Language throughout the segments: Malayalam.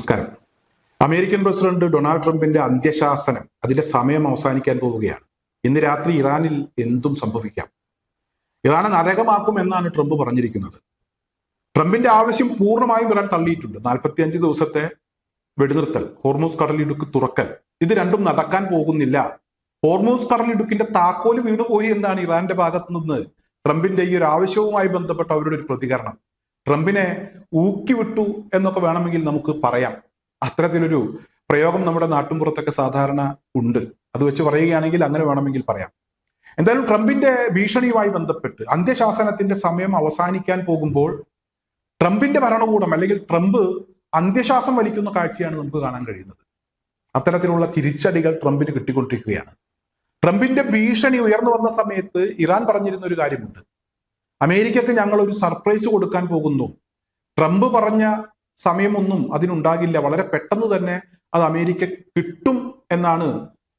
നമസ്കാരം. അമേരിക്കൻ പ്രസിഡന്റ് ഡൊണാൾഡ് ട്രംപിന്റെ അന്ത്യശാസനം അതിന്റെ സമയം അവസാനിക്കാൻ പോവുകയാണ്. ഇന്ന് രാത്രി ഇറാനിൽ എന്തും സംഭവിക്കാം. ഇറാനെ നരകമാക്കും എന്നാണ് ട്രംപ് പറഞ്ഞിരിക്കുന്നത്. ട്രംപിന്റെ ആവശ്യം പൂർണ്ണമായും ഇറാൻ തള്ളിയിട്ടുണ്ട്. 45 ദിവസത്തെ വെടിനിർത്തൽ, ഹോർമൂസ് കടലിടുക്ക് തുറക്കൽ, ഇത് രണ്ടും നടക്കാൻ പോകുന്നില്ല. ഹോർമൂസ് കടലിടുക്കിന്റെ താക്കോല് വീണുപോയി എന്നാണ് ഇറാന്റെ ഭാഗത്തു നിന്ന് ട്രംപിന്റെ ഈ ഒരു ആവശ്യവുമായി ബന്ധപ്പെട്ട അവരുടെ ഒരു പ്രതികരണം. ട്രംപിനെ ഊക്കിവിട്ടു എന്നൊക്കെ വേണമെങ്കിൽ നമുക്ക് പറയാം. അത്തരത്തിലൊരു പ്രയോഗം നമ്മുടെ നാട്ടുമ്പുറത്തൊക്കെ സാധാരണ ഉണ്ട്. അത് വെച്ച് പറയുകയാണെങ്കിൽ അങ്ങനെ വേണമെങ്കിൽ പറയാം. എന്തായാലും ട്രംപിന്റെ ഭീഷണിയുമായി ബന്ധപ്പെട്ട് അന്ത്യശാസനത്തിന്റെ സമയം അവസാനിക്കാൻ പോകുമ്പോൾ ട്രംപിന്റെ ഭരണകൂടം അല്ലെങ്കിൽ ട്രംപ് അന്ത്യശ്വാസം വലിക്കുന്ന കാഴ്ചയാണ് നമുക്ക് കാണാൻ കഴിയുന്നത്. അത്തരത്തിലുള്ള തിരിച്ചടികൾ ട്രംപിന് കിട്ടിക്കൊണ്ടിരിക്കുകയാണ്. ട്രംപിന്റെ ഭീഷണി ഉയർന്നു വന്ന സമയത്ത് ഇറാൻ പറഞ്ഞിരുന്ന ഒരു കാര്യമുണ്ട്. അമേരിക്കക്ക് ഞങ്ങൾ ഒരു സർപ്രൈസ് കൊടുക്കാൻ പോകുന്നു. ട്രംപ് പറഞ്ഞ സമയമൊന്നും അതിനുണ്ടാകില്ല, വളരെ പെട്ടെന്ന് തന്നെ അത് അമേരിക്ക കിട്ടും എന്നാണ്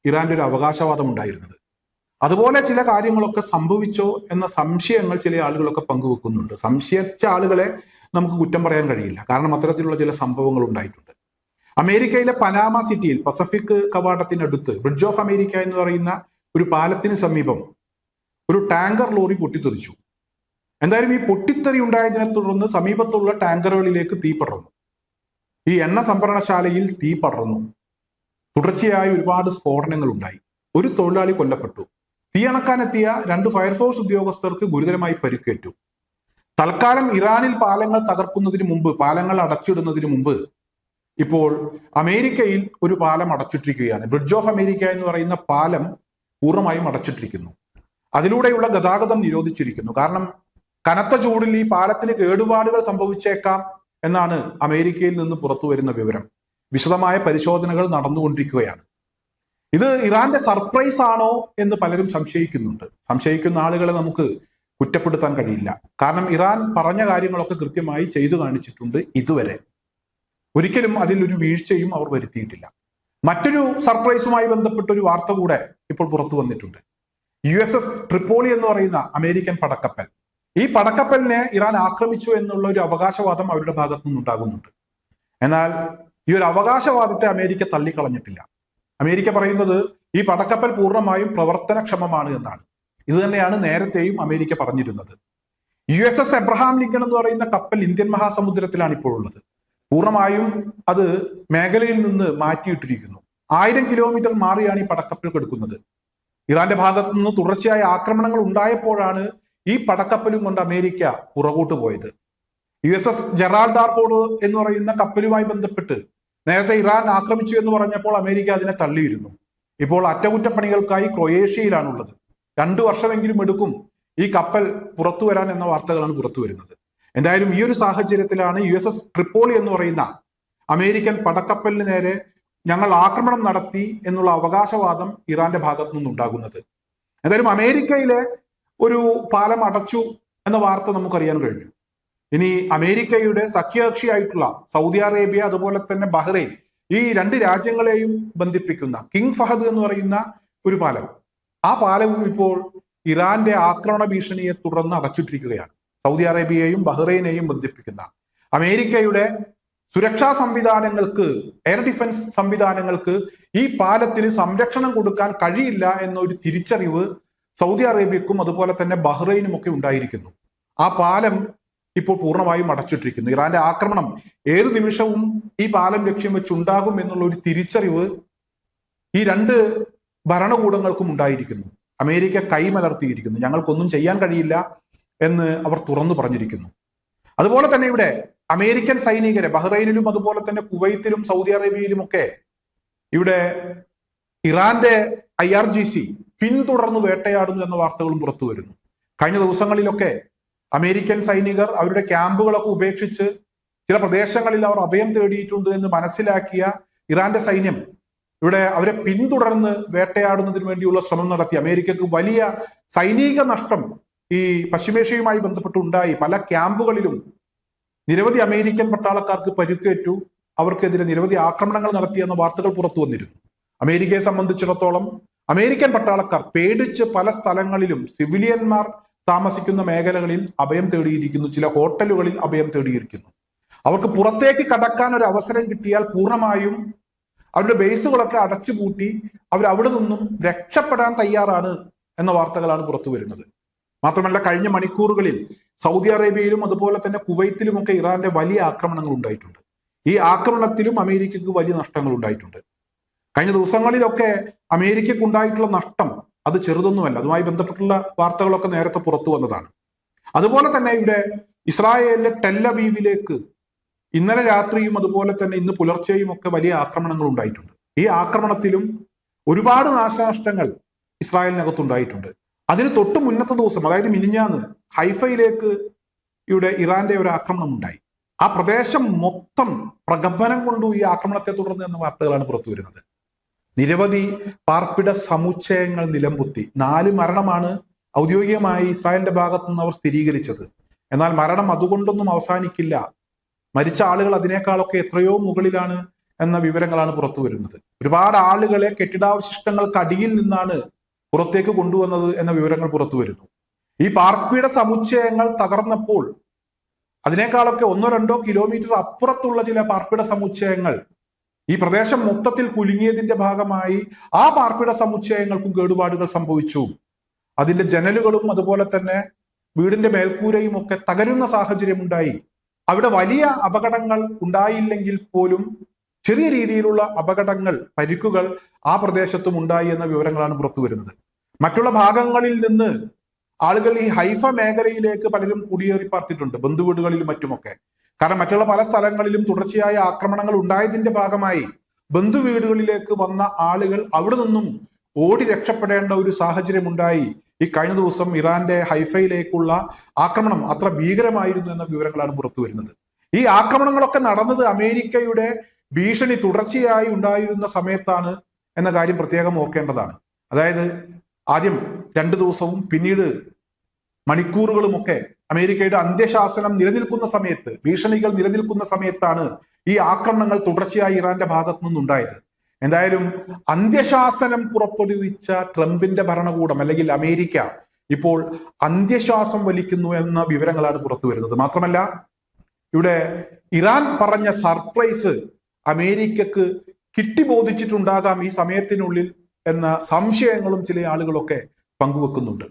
ഇറാന്റെ ഒരു അവകാശവാദം ഉണ്ടായിരുന്നത്. അതുപോലെ ചില കാര്യങ്ങളൊക്കെ സംഭവിച്ചോ എന്ന സംശയങ്ങൾ ചില ആളുകളൊക്കെ പങ്കുവെക്കുന്നുണ്ട്. സംശയിച്ച ആളുകളെ നമുക്ക് കുറ്റം പറയാൻ കഴിയില്ല, കാരണം അത്തരത്തിലുള്ള ചില സംഭവങ്ങൾ ഉണ്ടായിട്ടുണ്ട്. അമേരിക്കയിലെ പനാമ സിറ്റിയിൽ പസഫിക് കവാടത്തിനടുത്ത് ബ്രിഡ്ജ് ഓഫ് അമേരിക്ക എന്ന് പറയുന്ന ഒരു പാലത്തിന് സമീപം ഒരു ടാങ്കർ ലോറി പൊട്ടിത്തെറിച്ചു. എന്തായാലും ഈ പൊട്ടിത്തെറി ഉണ്ടായതിനെ തുടർന്ന് സമീപത്തുള്ള ടാങ്കറുകളിലേക്ക് തീ പടർന്നു. ഈ എണ്ണ സംഭരണശാലയിൽ തീ പടർന്നു. തുടർച്ചയായി ഒരുപാട് സ്ഫോടനങ്ങൾ ഉണ്ടായി. ഒരു തൊഴിലാളി കൊല്ലപ്പെട്ടു. തീ അണക്കാനെത്തിയ 2 ഫയർഫോഴ്സ് ഉദ്യോഗസ്ഥർക്ക് ഗുരുതരമായി പരിക്കേറ്റു. തൽക്കാലം ഇറാനിൽ പാലങ്ങൾ തകർക്കുന്നതിന് മുമ്പ്, പാലങ്ങൾ അടച്ചിടുന്നതിന് മുമ്പ് ഇപ്പോൾ അമേരിക്കയിൽ ഒരു പാലം അടച്ചിട്ടിരിക്കുകയാണ്. ബ്രിഡ്ജ് ഓഫ് അമേരിക്ക എന്ന് പറയുന്ന പാലം പൂർണ്ണമായും അടച്ചിട്ടിരിക്കുന്നു. അതിലൂടെയുള്ള ഗതാഗതം നിരോധിച്ചിരിക്കുന്നു. കാരണം കനത്ത ചൂടിൽ ഈ പാലത്തിന് കേടുപാടുകൾ സംഭവിച്ചേക്കാം എന്നാണ് അമേരിക്കയിൽ നിന്ന് പുറത്തു വരുന്ന വിവരം. വിശദമായ പരിശോധനകൾ നടന്നുകൊണ്ടിരിക്കുകയാണ്. ഇത് ഇറാന്റെ സർപ്രൈസ് ആണോ എന്ന് പലരും സംശയിക്കുന്നുണ്ട്. സംശയിക്കുന്ന ആളുകളെ നമുക്ക് കുറ്റപ്പെടുത്താൻ കഴിയില്ല. കാരണം ഇറാൻ പറഞ്ഞ കാര്യങ്ങളൊക്കെ കൃത്യമായി ചെയ്തു കാണിച്ചിട്ടുണ്ട്. ഇതുവരെ ഒരിക്കലും അതിലൊരു വീഴ്ചയും അവർ വരുത്തിയിട്ടില്ല. മറ്റൊരു സർപ്രൈസുമായി ബന്ധപ്പെട്ട ഒരു വാർത്ത കൂടെ ഇപ്പോൾ പുറത്തു വന്നിട്ടുണ്ട്. USS ട്രിപ്പോളി എന്ന് പറയുന്ന അമേരിക്കൻ പടക്കപ്പൽ, ഈ പടക്കപ്പലിനെ ഇറാൻ ആക്രമിച്ചു എന്നുള്ള ഒരു അവകാശവാദം അവരുടെ ഭാഗത്തു നിന്നുണ്ടാകുന്നുണ്ട്. എന്നാൽ ഈ ഒരു അവകാശവാദത്തെ അമേരിക്ക തള്ളിക്കളഞ്ഞിട്ടില്ല. അമേരിക്ക പറയുന്നത് ഈ പടക്കപ്പൽ പൂർണ്ണമായും പ്രവർത്തനക്ഷമമാണ് എന്നാണ്. ഇത് തന്നെയാണ് നേരത്തെയും അമേരിക്ക പറഞ്ഞിരുന്നത്. USS എബ്രഹാം ലിങ്കൺ എന്ന് പറയുന്ന കപ്പൽ ഇന്ത്യൻ മഹാസമുദ്രത്തിലാണ് ഇപ്പോൾ ഉള്ളത്. പൂർണ്ണമായും അത് മേഖലയിൽ നിന്ന് മാറ്റിയിട്ടിരിക്കുന്നു. 1000 കിലോമീറ്റർ മാറിയാണ് ഈ പടക്കപ്പൽ കിടക്കുന്നത്. ഇറാന്റെ ഭാഗത്തു നിന്ന് തുടർച്ചയായ ആക്രമണങ്ങൾ ഉണ്ടായപ്പോഴാണ് ഈ പടക്കപ്പലും കൊണ്ട് അമേരിക്ക പുറകോട്ട് പോയത്. USS ജെറാൾഡ് ആർ ഫോർഡ് എന്ന് പറയുന്ന കപ്പലുമായി ബന്ധപ്പെട്ട് നേരത്തെ ഇറാൻ ആക്രമിച്ചു എന്ന് പറഞ്ഞപ്പോൾ അമേരിക്ക അതിനെ തള്ളിയിരുന്നു. ഇപ്പോൾ അറ്റകുറ്റപ്പണികൾക്കായി ക്രൊയേഷ്യയിലാണുള്ളത്. 2 വർഷമെങ്കിലും എടുക്കും ഈ കപ്പൽ പുറത്തു വരാൻ എന്ന വാർത്തകളാണ് പുറത്തു വരുന്നത്. എന്തായാലും ഈ ഒരു സാഹചര്യത്തിലാണ് USS ട്രിപ്പോളി എന്ന് പറയുന്ന അമേരിക്കൻ പടക്കപ്പലിന് നേരെ ഞങ്ങൾ ആക്രമണം നടത്തി എന്നുള്ള അവകാശവാദം ഇറാന്റെ ഭാഗത്തു നിന്നുണ്ടാകുന്നത്. എന്തായാലും അമേരിക്കയിലെ ഒരു പാലം അടച്ചു എന്ന വാർത്ത നമുക്കറിയാൻ കഴിഞ്ഞു. ഇനി അമേരിക്കയുടെ സഖ്യകക്ഷിയായിട്ടുള്ള സൗദി അറേബ്യ, അതുപോലെ തന്നെ ബഹ്റൈൻ, ഈ 2 രാജ്യങ്ങളെയും ബന്ധിപ്പിക്കുന്ന കിങ് ഫഹദ് എന്ന് പറയുന്ന ഒരു പാലം, ആ പാലവും ഇപ്പോൾ ഇറാന്റെ ആക്രമണ ഭീഷണിയെ തുടർന്ന് അടച്ചിട്ടിരിക്കുകയാണ്. സൗദി അറേബ്യയെയും ബഹ്റൈനെയും ബന്ധിപ്പിക്കുന്ന അമേരിക്കയുടെ സുരക്ഷാ സംവിധാനങ്ങൾക്ക്, എയർ ഡിഫൻസ് സംവിധാനങ്ങൾക്ക് ഈ പാലത്തിന് സംരക്ഷണം കൊടുക്കാൻ കഴിയില്ല എന്നൊരു തിരിച്ചറിവ് സൗദി അറേബ്യക്കും അതുപോലെ തന്നെ ബഹ്റൈനും ഒക്കെ ഉണ്ടായിരിക്കുന്നു. ആ പാലം ഇപ്പോൾ പൂർണ്ണമായും അടച്ചിട്ടിരിക്കുന്നു. ഇറാന്റെ ആക്രമണം ഏത് നിമിഷവും ഈ പാലം ലക്ഷ്യം വെച്ചുണ്ടാകും എന്നുള്ള ഒരു തിരിച്ചറിവ് ഈ 2 ഭരണകൂടങ്ങൾക്കും ഉണ്ടായിരിക്കുന്നു. അമേരിക്ക കൈമലർത്തിയിരിക്കുന്നു. ഞങ്ങൾക്കൊന്നും ചെയ്യാൻ കഴിയില്ല എന്ന് അവർ തുറന്നു പറഞ്ഞിരിക്കുന്നു. അതുപോലെ തന്നെ ഇവിടെ അമേരിക്കൻ സൈനികരെ ബഹ്റൈനിലും അതുപോലെ തന്നെ കുവൈത്തിലും സൗദി അറേബ്യയിലും ഒക്കെ ഇവിടെ ഇറാന്റെ IRGC പിന്തുടർന്ന് വേട്ടയാടുന്നു എന്ന വാർത്തകളും പുറത്തു വരുന്നു. കഴിഞ്ഞ ദിവസങ്ങളിലൊക്കെ അമേരിക്കൻ സൈനികർ അവരുടെ ക്യാമ്പുകളൊക്കെ ഉപേക്ഷിച്ച് ചില പ്രദേശങ്ങളിൽ അവർ അഭയം തേടിയിട്ടുണ്ട് എന്ന് മനസ്സിലാക്കിയ ഇറാന്റെ സൈന്യം ഇവിടെ അവരെ പിന്തുടർന്ന് വേട്ടയാടുന്നതിന് വേണ്ടിയുള്ള ശ്രമം നടത്തി. അമേരിക്കക്ക് വലിയ സൈനിക നഷ്ടം ഈ പശ്ചിമേഷ്യയുമായി ബന്ധപ്പെട്ട് ഉണ്ടായി. പല ക്യാമ്പുകളിലും നിരവധി അമേരിക്കൻ പട്ടാളക്കാർക്ക് പരിക്കേറ്റു. അവർക്കെതിരെ നിരവധി ആക്രമണങ്ങൾ നടത്തിയെന്ന വാർത്തകൾ പുറത്തു വന്നിരുന്നു. അമേരിക്കയെ സംബന്ധിച്ചിടത്തോളം അമേരിക്കൻ പട്ടാളക്കാർ പേടിച്ച് പല സ്ഥലങ്ങളിലും സിവിലിയന്മാർ താമസിക്കുന്ന മേഖലകളിൽ അഭയം തേടിയിരിക്കുന്നു. ചില ഹോട്ടലുകളിൽ അഭയം തേടിയിരിക്കുന്നു. അവർക്ക് പുറത്തേക്ക് കടക്കാൻ ഒരു അവസരം കിട്ടിയാൽ പൂർണ്ണമായും അവരുടെ ബേസുകളൊക്കെ അടച്ചുപൂട്ടി അവർ അവിടെ നിന്നും രക്ഷപ്പെടാൻ തയ്യാറാണ് എന്ന വാർത്തകളാണ് പുറത്തു വരുന്നത്. മാത്രമല്ല, കഴിഞ്ഞ മണിക്കൂറുകളിൽ സൗദി അറേബ്യയിലും അതുപോലെ തന്നെ കുവൈത്തിലുമൊക്കെ ഇറാന്റെ വലിയ ആക്രമണങ്ങൾ ഉണ്ടായിട്ടുണ്ട്. ഈ ആക്രമണത്തിലും അമേരിക്കക്ക് വലിയ നഷ്ടങ്ങൾ ഉണ്ടായിട്ടുണ്ട്. കഴിഞ്ഞ ദിവസങ്ങളിലൊക്കെ അമേരിക്കക്ക് ഉണ്ടായിട്ടുള്ള നഷ്ടം അത് ചെറുതൊന്നുമല്ല. അതുമായി ബന്ധപ്പെട്ടുള്ള വാർത്തകളൊക്കെ നേരത്തെ പുറത്തു വന്നതാണ്. അതുപോലെ തന്നെ ഇവിടെ ഇസ്രായേലിലെ ടെല്ലവീവിലേക്ക് ഇന്നലെ രാത്രിയും അതുപോലെ തന്നെ ഇന്ന് പുലർച്ചെയും ഒക്കെ വലിയ ആക്രമണങ്ങൾ ഉണ്ടായിട്ടുണ്ട്. ഈ ആക്രമണത്തിലും ഒരുപാട് നാശനഷ്ടങ്ങൾ ഇസ്രായേലിനകത്തുണ്ടായിട്ടുണ്ട്. അതിന് തൊട്ട് മുന്നത്തെ ദിവസം, അതായത് മിനിഞ്ഞാന്ന്, ഹൈഫയിലേക്ക് ഇവിടെ ഇറാന്റെ ഒരു ആക്രമണം ഉണ്ടായി. ആ പ്രദേശം മൊത്തം പ്രകമ്പനം കൊണ്ടു ഈ ആക്രമണത്തെ തുടർന്ന് എന്ന വാർത്തകളാണ് പുറത്തു വരുന്നത്. നിരവധി പാർപ്പിട സമുച്ചയങ്ങൾ നിലംപൊത്തി. 4 മരണമാണ് ഔദ്യോഗികമായി ഇസ്രായേലിന്റെ ഭാഗത്തു നിന്ന് അവർ സ്ഥിരീകരിച്ചത്. എന്നാൽ മരണം അതുകൊണ്ടൊന്നും അവസാനിക്കില്ല. മരിച്ച ആളുകൾ അതിനേക്കാളൊക്കെ എത്രയോ മുകളിലാണ് എന്ന വിവരങ്ങളാണ് പുറത്തു വരുന്നത്. ഒരുപാട് ആളുകളെ കെട്ടിടാവശിഷ്ടങ്ങൾക്ക് അടിയിൽ നിന്നാണ് പുറത്തേക്ക് കൊണ്ടുവന്നത് എന്ന വിവരങ്ങൾ പുറത്തു വരുന്നു. ഈ പാർപ്പിട സമുച്ചയങ്ങൾ തകർന്നപ്പോൾ അതിനേക്കാളൊക്കെ 1-2 കിലോമീറ്റർ അപ്പുറത്തുള്ള ചില പാർപ്പിട സമുച്ചയങ്ങൾ ഈ പ്രദേശം മൊത്തത്തിൽ കുലുങ്ങിയതിന്റെ ഭാഗമായി ആ പാർപ്പിട സമുച്ചയങ്ങൾക്കും കേടുപാടുകൾ സംഭവിച്ചു. അതിന്റെ ജനലുകളും അതുപോലെ തന്നെ വീടിന്റെ മേൽക്കൂരയും ഒക്കെ തകരുന്ന സാഹചര്യം ഉണ്ടായി. അവിടെ വലിയ അപകടങ്ങൾ ഉണ്ടായില്ലെങ്കിൽ പോലും ചെറിയ രീതിയിലുള്ള അപകടങ്ങൾ, പരിക്കുകൾ ആ പ്രദേശത്തും ഉണ്ടായി എന്ന വിവരങ്ങളാണ് പുറത്തു വരുന്നത്. മറ്റുള്ള ഭാഗങ്ങളിൽ നിന്ന് ആളുകൾ ഈ ഹൈഫ മേഖലയിലേക്ക് പലരും കുടിയേറി പാർത്തിട്ടുണ്ട്, ബന്ധുവീടുകളിലും മറ്റുമൊക്കെ. കാരണം മറ്റുള്ള പല സ്ഥലങ്ങളിലും തുടർച്ചയായ ആക്രമണങ്ങൾ ഉണ്ടായതിന്റെ ഭാഗമായി ബന്ധുവീടുകളിലേക്ക് വന്ന ആളുകൾ അവിടെ നിന്നും ഓടി രക്ഷപ്പെടേണ്ട ഒരു സാഹചര്യം ഉണ്ടായി. ഈ കഴിഞ്ഞ ദിവസം ഇറാന്റെ ഹൈഫയിലേക്കുള്ള ആക്രമണം അത്ര ഭീകരമായിരുന്നു എന്ന വിവരങ്ങളാണ് പുറത്തു വരുന്നത്. ഈ ആക്രമണങ്ങളൊക്കെ നടന്നത് അമേരിക്കയുടെ ഭീഷണി തുടർച്ചയായി ഉണ്ടായിരുന്ന സമയത്താണ് എന്ന കാര്യം പ്രത്യേകം ഓർക്കേണ്ടതാണ്. അതായത് ആദ്യം 2 ദിവസവും പിന്നീട് മണിക്കൂറുകളുമൊക്കെ അമേരിക്കയുടെ അന്ത്യശാസനം നിലനിൽക്കുന്ന സമയത്ത്, ഭീഷണികൾ നിലനിൽക്കുന്ന സമയത്താണ് ഈ ആക്രമണങ്ങൾ തുടർച്ചയായി ഇറാന്റെ ഭാഗത്തു നിന്നുണ്ടായത്. എന്തായാലും അന്ത്യശാസനം പുറപ്പെടുവിച്ച ട്രംപിന്റെ ഭരണകൂടം അല്ലെങ്കിൽ അമേരിക്ക ഇപ്പോൾ അന്ത്യശ്വാസം വലിക്കുന്നു എന്ന വിവരങ്ങളാണ് പുറത്തു വരുന്നത്. മാത്രമല്ല, ഇവിടെ ഇറാൻ പറഞ്ഞ സർപ്രൈസ് അമേരിക്കക്ക് കിട്ടിബോധിച്ചിട്ടുണ്ടാകാം ഈ സമയത്തിനുള്ളിൽ എന്ന സംശയങ്ങളും ചില ആളുകളൊക്കെ പങ്കുവെക്കുന്നുണ്ട്.